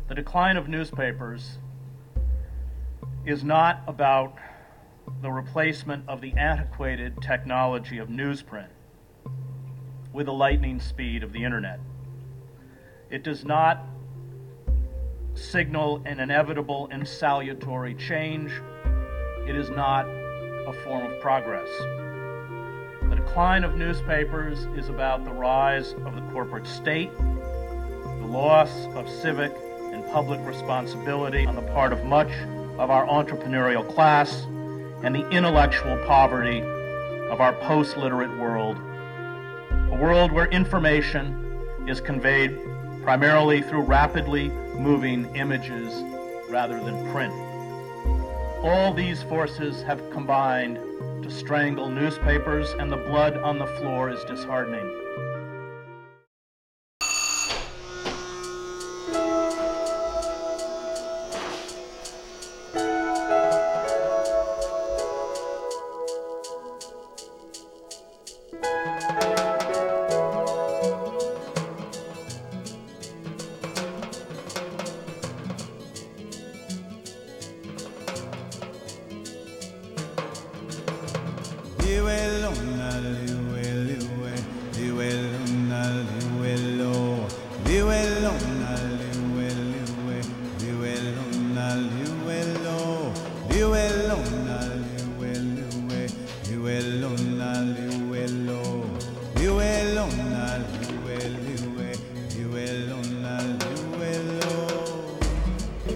The decline of newspapers is not about the replacement of the antiquated technology of newsprint with the lightning speed of the internet. It does not signal an inevitable and salutary change. It is not a form of progress. The decline of newspapers is about the rise of the corporate state, the loss of civic and public responsibility on the part of much of our entrepreneurial class, and the intellectual poverty of our post-literate world, a world where information is conveyed primarily through rapidly moving images rather than print. All these forces have combined to strangle newspapers, and the blood on the floor is disheartening.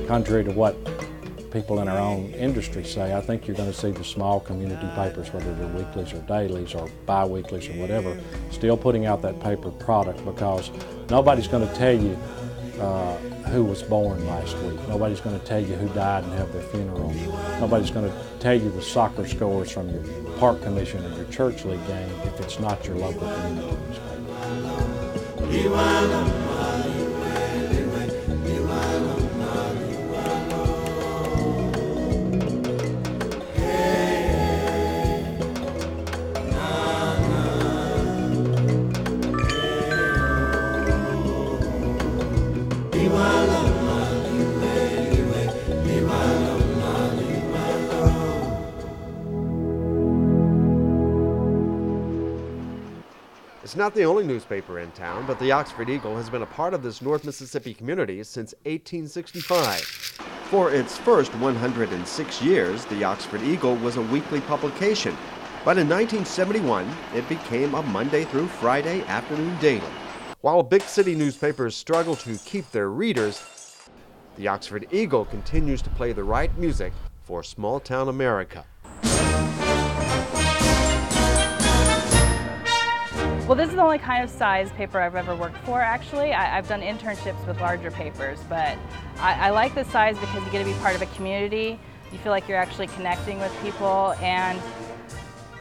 Contrary to what people in our own industry say, I think you're going to see the small community papers, whether they're weeklies or dailies or bi-weeklies or whatever, still putting out that paper product, because nobody's going to tell you who was born last week. Nobody's going to tell you who died and have their funeral. Nobody's going to tell you the soccer scores from your park commission or your church league game if it's not your local community newspaper. It's not the only newspaper in town, but the Oxford Eagle has been a part of this North Mississippi community since 1865. For its first 106 years, the Oxford Eagle was a weekly publication, but in 1971, it became a Monday through Friday afternoon daily. While big city newspapers struggle to keep their readers, the Oxford Eagle continues to play the right music for small-town America. Well, this is the only kind of size paper I've ever worked for, actually. I've done internships with larger papers, but I like this size because you get to be part of a community. You feel like you're actually connecting with people, and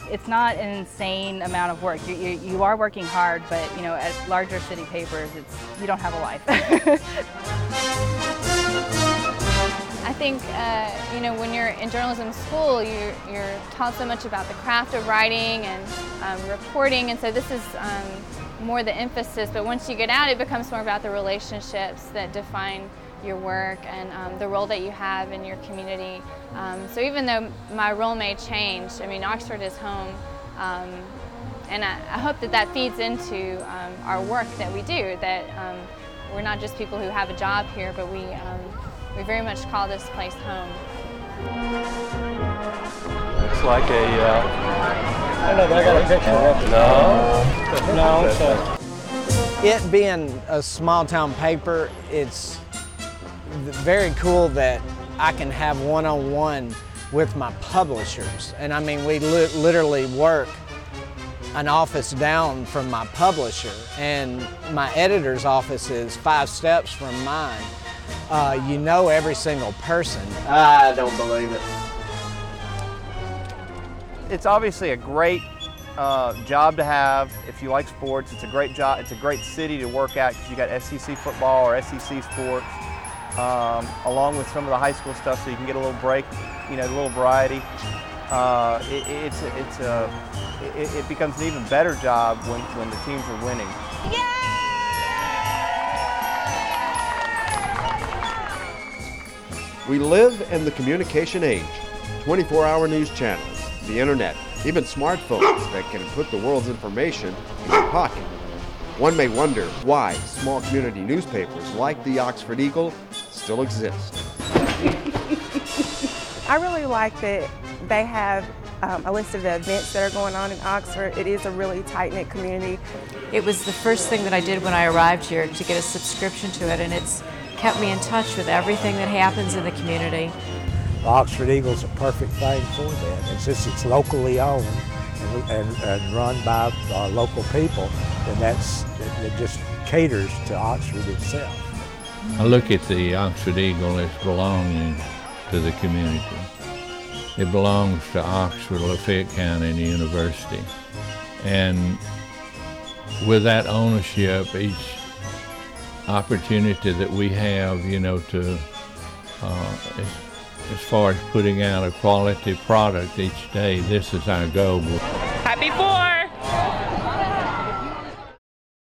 it's not an insane amount of work. You are working hard, but you know, at larger city papers, you don't have a life. I think, you know, when you're in journalism school, you're taught so much about the craft of writing and reporting, and so this is more the emphasis, but once you get out, it becomes more about the relationships that define your work and the role that you have in your community. So even though my role may change, I mean, Oxford is home, and I hope that that feeds into our work that we do, that we're not just people who have a job here, but we very much call this place home. It's like a... I don't know, I got a picture of it. No. No, it being a small town paper, it's very cool that I can have one-on-one with my publishers. And I mean, we literally work an office down from my publisher, and my editor's office is 5 steps from mine. You know every single person. I don't believe it. It's obviously a great job to have if you like sports. It's a great job. It's a great city to work at because you got SEC football or SEC sports, along with some of the high school stuff, so you can get a little break, you know, a little variety. It becomes an even better job when the teams are winning. Yeah! We live in the communication age. 24-hour news channels, the internet, even smartphones that can put the world's information in your pocket. One may wonder why small community newspapers like the Oxford Eagle still exist. I really like that they have a list of the events that are going on in Oxford. It is a really tight-knit community. It was the first thing that I did when I arrived here, to get a subscription to it, and it's kept me in touch with everything that happens in the community. The Oxford Eagle is a perfect thing for that. And since it's locally owned and run by local people, then it just caters to Oxford itself. I look at the Oxford Eagle as belonging to the community. It belongs to Oxford, Lafayette County, and the university. And with that ownership, each opportunity that we have, you know, to as far as putting out a quality product each day, this is our goal. Happy 4!